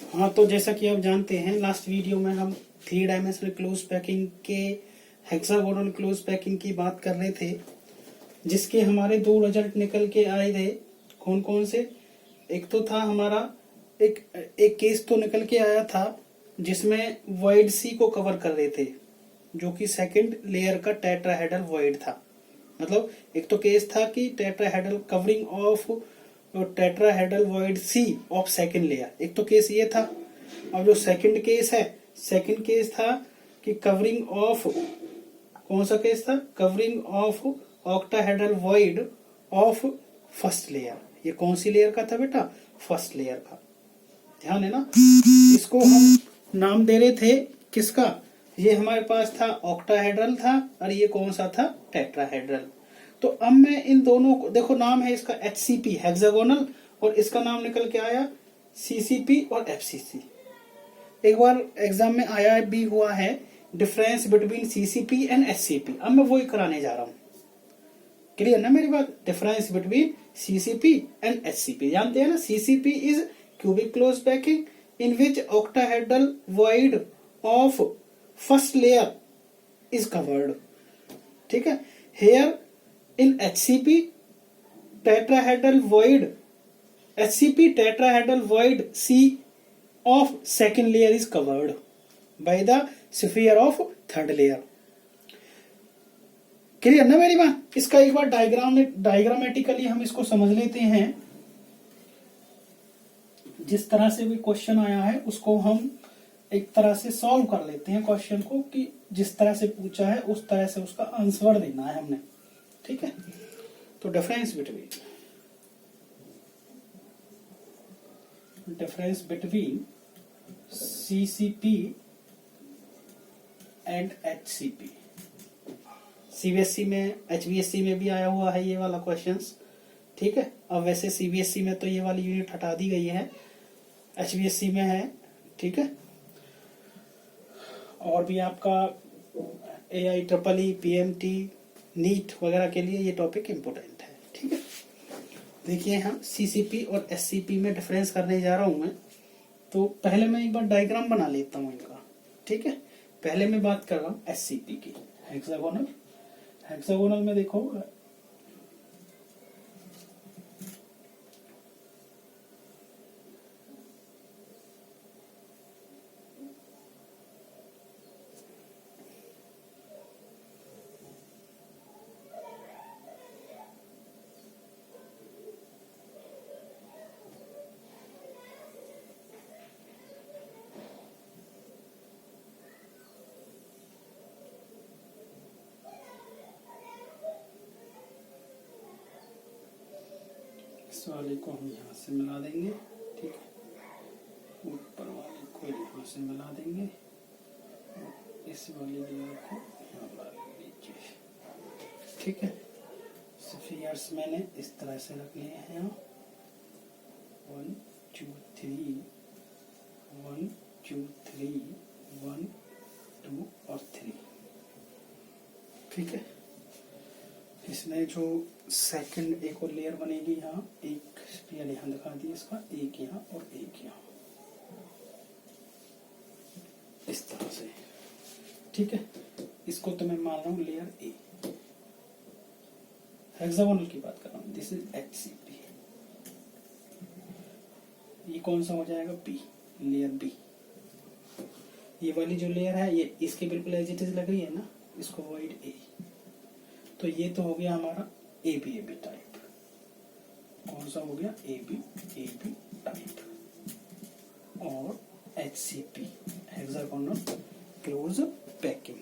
हाँ, तो जैसा कि आप जानते हैं लास्ट वीडियो में हम 3 डायमेंशनल क्लोज पैकिंग के हेक्सागोनल क्लोज पैकिंग की बात कर रहे थे, जिसके हमारे 2 रिजल्ट निकल के आए थे। कौन कौन से? एक तो था हमारा एक केस तो निकल के आया था जिसमें वॉइड सी को कवर कर रहे थे, जो कि सेकंड लेयर का टेट्राहेड्रल वॉइड था। मतलब एक तो केस था कि tetrahedral covering of tetrahedral void C of second layer, एक तो केस ये था। और जो सेकंड केस है, सेकंड केस था कि कवरिंग ऑफ, कौन सा केस था? Covering of octahedral void of first layer. ये कौन सी लेयर का था बेटा? फर्स्ट लेयर का। ध्यान है ना? इसको हम नाम दे रहे थे किसका? ये हमारे पास था ऑक्टाहेड्रल था, और ये कौन सा था? टेट्राहेड्रल। तो अब मैं इन दोनों को, देखो नाम है इसका HCP हेक्सागोनल, और इसका नाम निकल के आया CCP और FCC। एक बार एग्जाम में आया भी हुआ है difference between CCP and HCP। अब मैं वही कराने जा रहा हूं। क्लियर ना मेरी बात? Difference between CCP and HCP। जानते हैं ना, CCP is cubic close packing in which octahedral void of first layer is covered. ठीक है। Here in HCP tetrahedral void, HCP tetrahedral void C of second layer is covered by the sphere of third layer। Clear ना मेरी बात? इसका एक बार diagrammatically हम इसको समझ लेते हैं। जिस तरह से भी क्वेश्चन आया है उसको हम एक तरह से सॉल्व कर लेते हैं क्वेश्चन को, कि जिस तरह से पूछा है उस तरह से उसका आंसर देना है हमने। ठीक है। तो difference between CCP and HCP। CBSE में, HBSE में भी आया हुआ है ये वाला क्वेश्चंस। ठीक है। अब वैसे CBSE में तो ये वाली यूनिट हटा दी गई है, HBSE में है। ठीक है। और भी आपका AIEEE, PMT, नीट वगैरह के लिए ये टॉपिक इम्पोर्टेंट है। ठीक है। देखिए हम CCP और SCP में डिफरेंस करने जा रहा हूं मैं। तो पहले मैं एक बार डायग्राम बना लेता हूं इनका। ठीक है। पहले मैं बात कर रहा हूं SCP की, हेक्सागोनल। हेक्सागोनल में देखो, इस वाले को हम यहाँ से मिला देंगे। ठीक है। ऊपर वाले को यहाँ से मिला देंगे, इस वाले लेयर को यहाँ ला लीजिए। ठीक है। स्फीयर्स मैंने इस तरह से रख लिए हैं। 1 2 3 1 2 3 1 2 और 3। ठीक है। इसमें जो सेकंड एक और लेयर बनेगी, यहाँ एक स्फीयर यहाँ दिखा दी, इसका एक यहाँ और एक यहाँ, इस तरह से। ठीक है। इसको तो मैं मान रहा हूँ लेयर A। हेक्सागोनल की बात कर रहा हूँ। This is HCP। ये कौन सा हो जाएगा? B, layer B। ये वाली जो लेयर है ये इसके बिल्कुल एज इट इज लग रही है ना, इसको वॉइड A। तो ये तो हो गया हमारा AB टाइप। कौन सा हो गया? AB type. और HCP हेक्सागोनल क्लोज पैकिंग।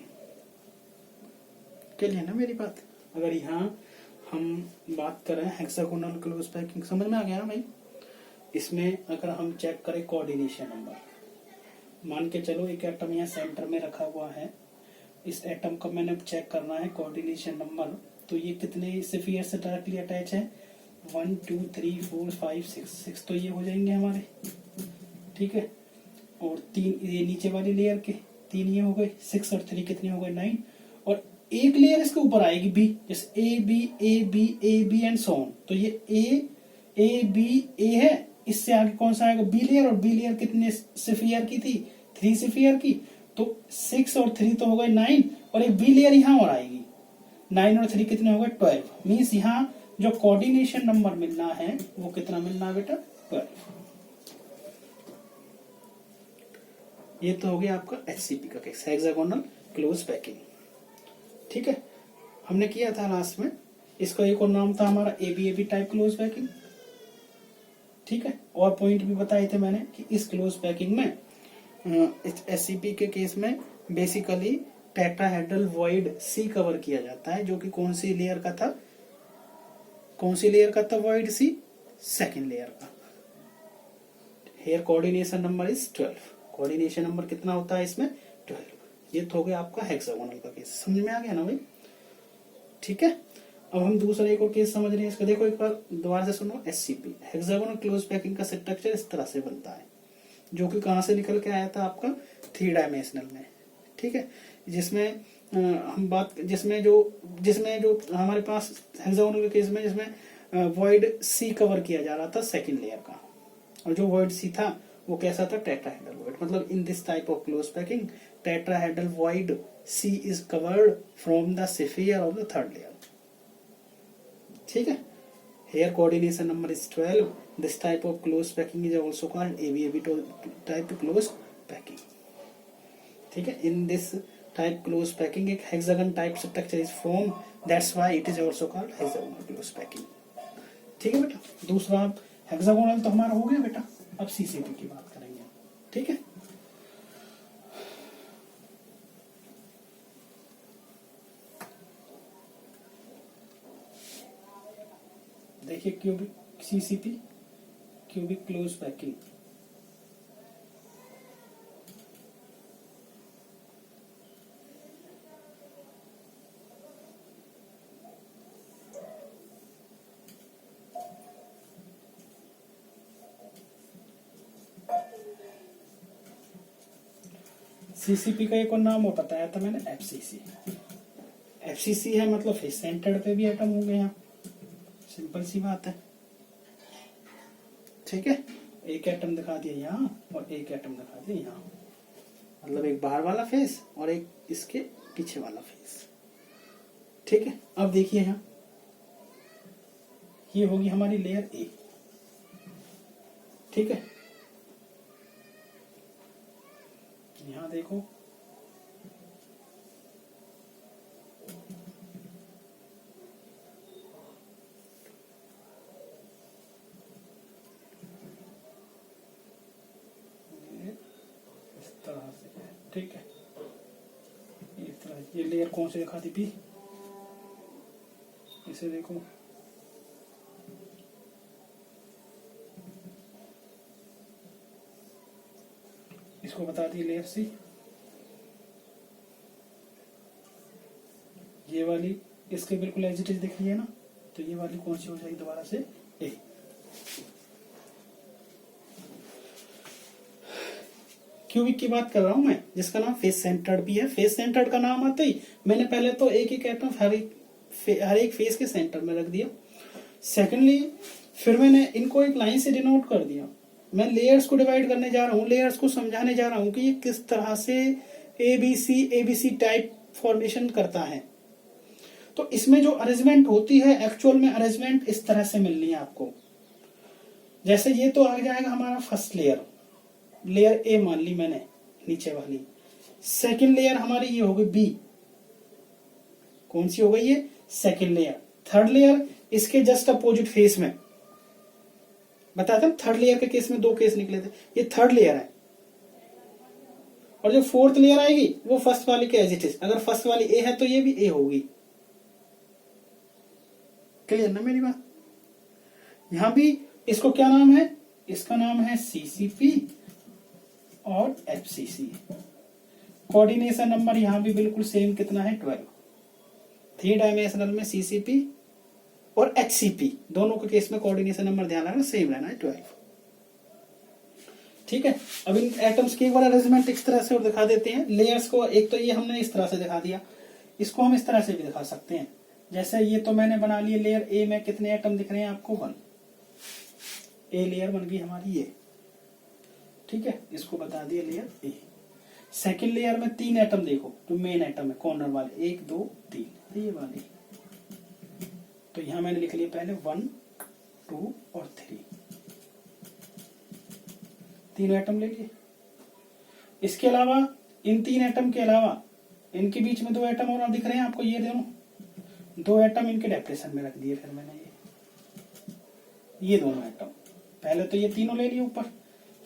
के लिए ना मेरी बात? अगर यहाँ हम बात करें हेक्सागोनल क्लोज पैकिंग, समझ में आ गया भाई? इसमें अगर हम चेक करें कोऑर्डिनेशन नंबर, मान के चलो एक एटम यहाँ सेंटर में रखा हुआ है। इस एटम का मैंने चेक करना है कोऑर्डिनेशन नंबर। तो ये कितने स्फीयर से डायरेक्टली अटैच है? 1 2 3 4 5 6 तो ये हो जाएंगे हमारे। ठीक है। और 3 ये नीचे वाली लेयर के 3 ये हो गए, 6 और 3 कितने हो गए? 9। और एक लेयर इसके ऊपर आएगी B, जैसे A B and so on. तो ये A B A है, इससे आगे कौन सा आएगा, बी लेयर, और बी लेयर कितने स्फीयर की थी, 3 स्फीयर की, तो 6 और 3 तो हो गए 9, और एक बी लेयर यहाँ और आएगी, 9 और 3 कितने हो गए 12। मीन्स यहाँ जो कोऑर्डिनेशन नंबर मिलना है वो कितना मिलना है बेटा, 12। ये तो हो गया आपका HCP का केस, हेक्सागोनल क्लोज पैकिंग। ठीक है, हमने किया था लास्ट में, इसका एक और नाम था हमारा ABAB टाइप क्लोज पैकिंग। ठीक है, और पॉइंट भी बताए थे मैंने कि इस क्लोज पैकिंग में HCP के केस में basically tetrahedral void C cover किया जाता है, जो कि कौन सी लेयर का था, कौन सी लेयर का था वॉइड C, सेकेंड लेयर का। Here coordination number is 12, coordination number कितना होता है इसमें, 12। ये तो हो गया आपका हेक्सागोनल का केस, समझ में आ गया ना भाई। ठीक है, अब हम दूसरा एक और केस समझ रहे हैं इसका। देखो एक बार दोबारा से सुनो, HCP हेक्सागोनल क्लोज पैकिंग का स्ट्रक्चर इस तरह से बनता है, जो कि कहां से निकल के आया था आपका 3 डायमेंशनल में। ठीक है, जिसमें हम बात जिसमें जो हमारे पास हेक्सागोनल के केस में जिसमें वॉइड C कवर किया जा रहा था सेकंड लेयर का, और जो वॉइड C था वो कैसा था, टेट्राहेड्रल वॉइड। मतलब in this type of close packing tetrahedral void C is covered from the sphere of the third layer. ठीक है, here coordination number is 12। This type of close packing is also called ABAB type close packing. ठीक है, in this type close packing एक hexagon type structure is form, that's why it is also called hexagonal close packing. ठीक है बेटा, दूसरा hexagonal तो हमारा हो गया बेटा, अब CCP की बात करेंगे। ठीक है, देखिए cubic CCP cubic close packing. CCP का एक और नाम और बताया था मैंने, FCC। FCC है मतलब फेस सेंटर्ड पे भी एटम हो गए यहाँ, सिंपल सी बात है। ठीक है, एक एटम दिखा दिया यहाँ और एक एटम दिखा दिया यहाँ, मतलब एक बाहर वाला फेस और एक इसके पीछे वाला फेस। ठीक है, अब देखिए यहाँ ये होगी हमारी लेयर A। ठीक है, यहाँ देखो इस तरह से। ठीक है, इस तरह ये लेयर कौन सी दिखाती थी, इसे देखो, इसको बता दी लेयर C। ये वाली इसके बिल्कुल एज इट इज दिख रही है ना, तो ये वाली कौन सी हो जाएगी दोबारा से, A। क्यूबिक की बात कर रहा हूं मैं, जिसका नाम फेस सेंटर्ड भी है। फेस सेंटर्ड का नाम आते ही मैंने पहले तो एक एक एटम हर एक फेस के सेंटर में रख दिया। सेकेंडली फिर मैंने इनको एक लाइन से डिनोट कर दिया। मैं लेयर्स को डिवाइड करने जा रहा हूँ, लेयर्स को समझाने जा रहा हूँ कि ये किस तरह से ABC टाइप फॉर्मेशन करता है। तो इसमें जो अरेंजमेंट होती है, एक्चुअल में अरेंजमेंट इस तरह से मिलनी है आपको। जैसे ये तो आ जाएगा हमारा फर्स्ट लेयर, लेयर A मान ली मैंने नीचे वाली। सेकंड लेयर हमारी ये हो गई B, कौन सी हो गई ये, सेकंड लेयर। थर्ड लेयर इसके जस्ट अपोजिट फेस में, बताया था थर्ड लेयर के केस में 2 केस निकले थे, ये थर्ड लेयर है। और जो फोर्थ लेयर आएगी वो फर्स्ट वाली के एज इट इज। अगर फर्स्ट वाली A है तो ये भी A होगी। क्लियर ना मेरी बात। यहां भी इसको क्या नाम है, इसका नाम है CCP और FCC। कोऑर्डिनेशन नंबर यहां भी बिल्कुल सेम कितना है, 12। 3 डायमेंशनल में CCP और HCP दोनों के केस में कोऑर्डिनेशन नंबर ध्यान रखना सेम रहना है, 12। ठीक है, अब इन एटम्स की एक बार अरेंजमेंट इस तरह से और दिखा देते हैं। लेयर्स को एक तो ये हमने इस तरह से दिखा दिया, इसको हम इस तरह से भी दिखा सकते हैं। जैसे ये तो मैंने बना लिया लेयर A में कितने एटम दिख रहे हैं आपको, 1। ए लेयर बन गई हमारी ये, ठीक है, इसको बता दिया लेयर ए। सेकेंड लेयर में 3 एटम देखो जो मेन एटम है कॉर्नर वाले, 1 2 3 ये वाले, तो यहां मैंने लिख लिया पहले 1 2 और 3 एटम ले लिए। इसके अलावा इन 3 एटम के अलावा इनके बीच में 2 एटम और दिख रहे हैं आपको, ये दोनों 2 एटम इनके डेप्रेशन में रख दिए फिर मैंने ये दोनों एटम, पहले तो ये तीनों ले लिए ऊपर,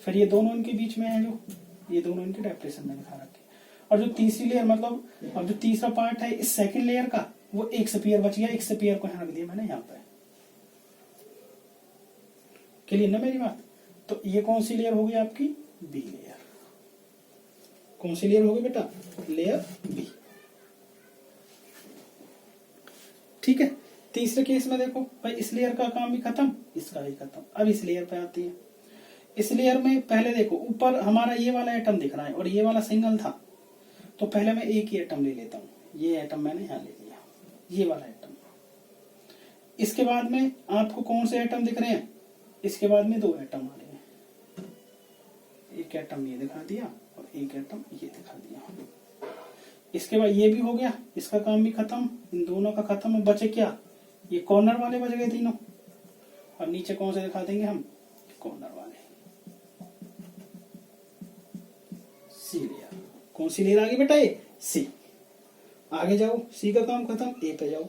फिर ये दोनों इनके बीच में है जो, ये दोनों इनके डेप्रेशन में दिखा रखे। और जो तीसरी लेयर मतलब अब जो तीसरा पार्ट है इस सेकंड लेयर का, वो एक स्फीयर बच गया, एक स्फीयर को यहाँ रख दिया मैंने यहाँ पे। क्लियर ना मेरी बात? तो ये कौन सी लेयर होगी आपकी? B layer. कौन सी लेयर होगी बेटा? Layer B. ठीक है। तीसरे केस में देखो भाई, इस लेयर का काम भी खत्म, इसका भी खत्म। अब इस लेयर पे आती है। इस लेयर में पहले देखो ऊपर हमारा ये वाला एटम दिख रहा है और ये वाला सिंगल था, तो पहले मैं एक ही एटम ले लेता हूं। ये एटम मैंने यहां ले लिया, ये वाला एटम। इसके बाद में आपको कौन से एटम दिख रहे हैं? इसके बाद में 2 एटम आ रहे हैं। एक एटम ये दिखा दिया और एक एटम ये दिखा दिया। इसके बाद ये भी हो गया, इसका काम भी खत्म, इन दोनों का खत्म। बचे क्या? ये कॉर्नर वाले बच गए तीनों। और नीचे कौन से दिखा देंगे हम? कॉर्नर वाले। सी लेयर। कौन सी लेयर आ गई बेटा? ये सी। आगे जाओ, सी का काम खत्म, ए पे जाओ।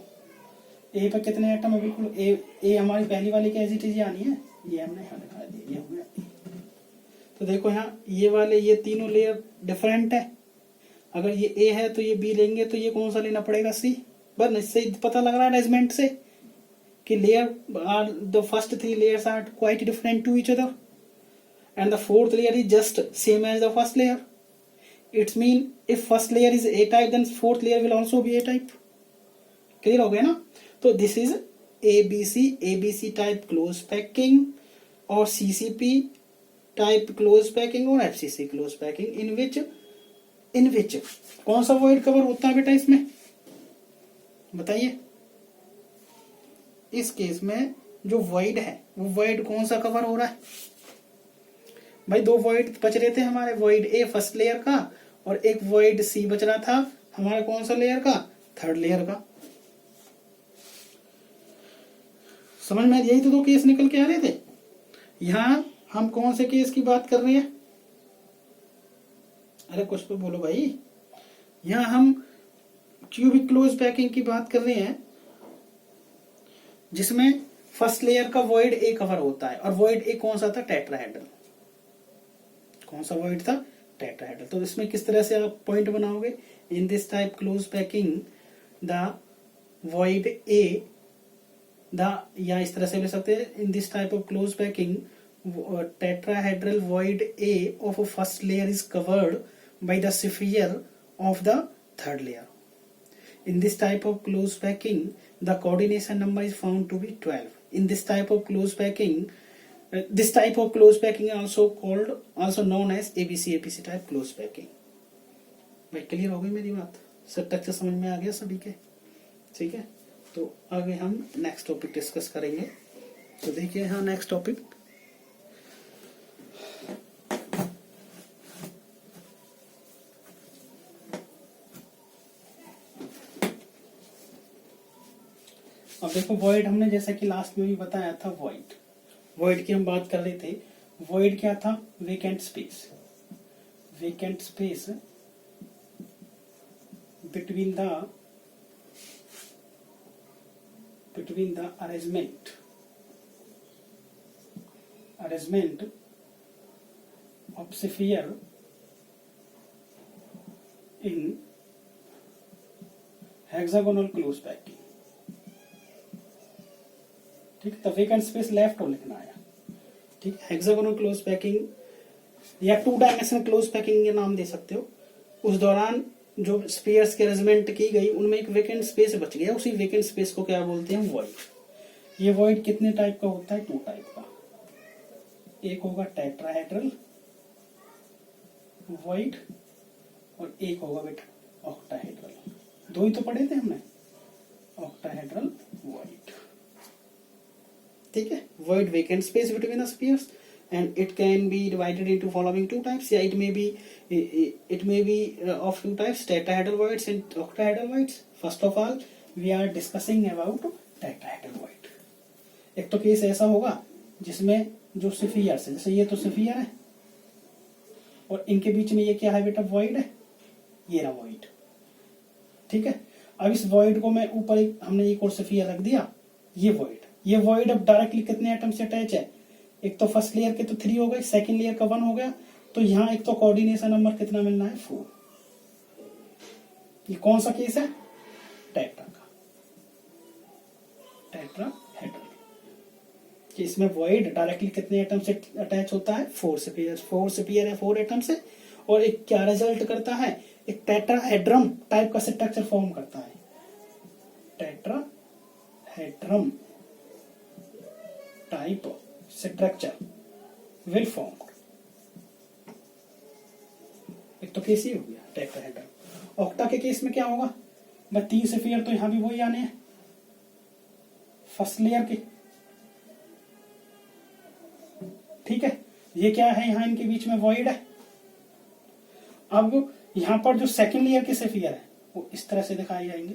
ए पे कितने एटम है? बिल्कुल ए हमारी पहली वाली की एज इट इज आनी है, ये हमने यहाँ दिखा दिया, ये हो गया। तो देखो यहाँ ये वाले ये तीनों लेयर डिफरेंट है। अगर ये ए है तो ये बी लेंगे, तो ये कौन सा लेना पड़ेगा? सी। बस इससे पता लग रहा है अरेंजमेंट से कि layer are the first 3 layers are quite different to each other and the 4th layer is just same as the first layer. It's mean if first layer is A type, then 4th layer will also be A type. Clear हो गया ना? तो this is ABC type close packing और CCP type close packing और FCC close packing in which कौन सा void cover होता है बेटा इसमें? बताइए। इस केस में जो void है वो void कौन सा कवर हो रहा है? भाई 2 void बच रहे थे हमारे, void A फर्स्ट लेयर का और एक void C बच रहा था हमारा कौन सा लेयर का? 3rd लेयर का। समझ में? यही तो 2 केस निकल के आ रहे थे। यहां हम कौन से केस की बात कर रहे हैं? अरे कुछ तो बोलो भाई। यहां हम क्यूबिक क्लोज पैकिंग की बात कर रहे हैं जिसमें फर्स्ट लेयर का void A कवर होता है। और void A कौन सा था? टेट्राहेड्रल। कौन सा void था? टेट्राहेड्रल। तो इसमें किस तरह से आप पॉइंट बनाओगे? इन this type close packing the void A या इस तरह से ले सकते हैं, इन this type of close packing tetrahedral void A of a first layer is covered by the sphere of the 3rd layer. In this type of close packing, the coordination number is found to be 12. In this type of close packing, also known as ABC type close packing. भाई clear हो गई मेरी बात? सब तक से समझ में आ गया सभी के? ठीक है। तो आगे हम नेक्स्ट टॉपिक डिस्कस करेंगे। तो देखिए यहाँ नेक्स्ट टॉपिक, अब देखो void हमने जैसा कि लास्ट में भी बताया था, void की हम बात कर रहे थे। void क्या था? Vacant space between the arrangement of sphere in hexagonal close packing. ठीक, तो वेकेंट स्पेस लेफ्ट और लिखना आया। ठीक, हेक्सागोनल क्लोज पैकिंग या 2 डायमेंशनल क्लोज पैकिंग ये नाम दे सकते हो। उस दौरान जो स्फीयर्स के अरेंजमेंट की गई उनमें एक वेकेंट स्पेस बच गया, उसी वेकेंट स्पेस को क्या बोलते हैं? void। ये void कितने टाइप का होता है? 2 टाइप का। एक होगा टेट्राहेड्रल void और एक होगा बेटा ऑक्टाहेड्रल। 2 ही तो पढ़े थे हमने, ऑक्टाहेड्रल void। ठीक है, void vacant space between the spheres, and it can be divided into following two types. Yeah, it may be of two types, tetrahedral voids and octahedral voids. First of all, we are discussing about tetrahedral void. एक तो case ऐसा होगा जिसमें जो sphere है, जैसे ये तो स्फीयर है और इनके बीच में ये क्या है बेटा, वॉइड है, ये रहा वॉइड। ठीक है, अब इस वॉइड को मैं ऊपर हमने एक और स्फीयर रख दिया, ये वॉइड अब डायरेक्टली कितने एटम से अटैच है, एक तो फर्स्ट लेयर के तो 3 हो गए, सेकंड लेयर का 1 हो गया, तो यहाँ एक तो कोऑर्डिनेशन नंबर कितना मिलना है, 4। ये कौन सा केस है, टेट्रा का, टेट्राहेड्रल। इसमें वॉइड डायरेक्टली कितने एटम से अटैच होता है, 4 स्फीयर है 4 एटम से, और एक क्या रिजल्ट करता है, एक टेट्राहेड्रम टाइप का स्ट्रक्चर फॉर्म करता है, टेट्राहेड्रम टाइप स्ट्रक्चर विल फॉर्म। एक तो केस ही हो गया टेट्राहेड्रल। ऑक्टा के केस में क्या होगा, मैं 3 स्फीयर तो यहां भी वही आने हैं, फर्स्ट लेयर के, ठीक है, ये क्या है, यहां इनके बीच में वॉइड है। अब यहां पर जो सेकंड लेयर के स्फीयर है वो इस तरह से दिखाए जाएंगे,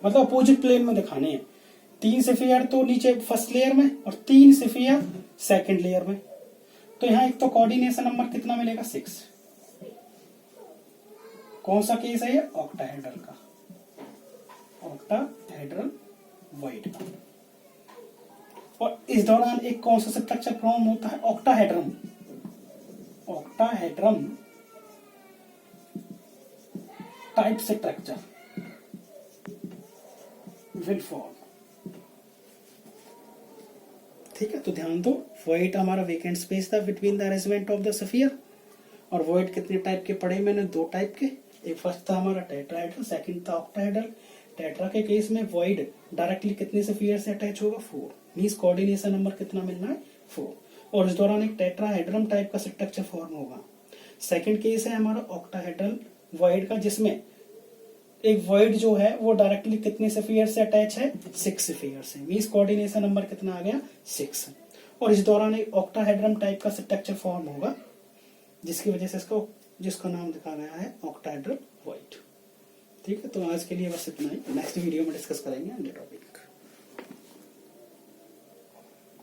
मतलब अपोजिट प्लेन में दिखाने हैं। 3 स्फीयर तो नीचे फर्स्ट लेयर में और 3 स्फीयर सेकंड लेयर में, तो यहां एक तो कोऑर्डिनेशन नंबर कितना मिलेगा, 6। कौन सा केस है ये, ऑक्टाहेड्रल का, ऑक्टाहेड्रल वॉइड का। और इस दौरान एक कौन सा स्ट्रक्चर फॉर्म होता है, ऑक्टाहेड्रम टाइप स्ट्रक्चर विल फॉर्म। ठीक है, तो ध्यान दो, वॉइड हमारा वेकेंट स्पेस था between the arrangement of the sphere. और वॉइड कितने टाइप के पढ़े मैंने, 2 टाइप के, एक फर्स्ट था हमारा टेट्राहेड्रल, सेकंड था ऑक्टाहेड्रल। टेट्रा के केस में वॉइड डायरेक्टली कितने स्फीयर से अटैच होगा, 4, मींस कोऑर्डिनेशन नंबर कितना मिलना है, 4, और इस दौरान एक टेट्राहेड्रम टाइप का स्ट्रक्चर फॉर्म होगा। सेकंड केस है हमारा ऑक्टाहेड्रल वॉइड का, जिसमें एक वॉइड जो है वो डायरेक्टली कितने स्फीयर से अटैच है, 6 स्फीयर से, मींस कोऑर्डिनेशन नंबर कितना आ गया, 6, और इस दौरान एक ऑक्टाहेड्रम टाइप का स्ट्रक्चर फॉर्म होगा, जिसकी वजह से जिसका नाम दिखा गया है ऑक्टाहेड्रल वॉइड। ठीक है, तो आज के लिए बस इतना ही, नेक्स्ट वीडियो में डिस्कस करेंगे अन्य टॉपिक।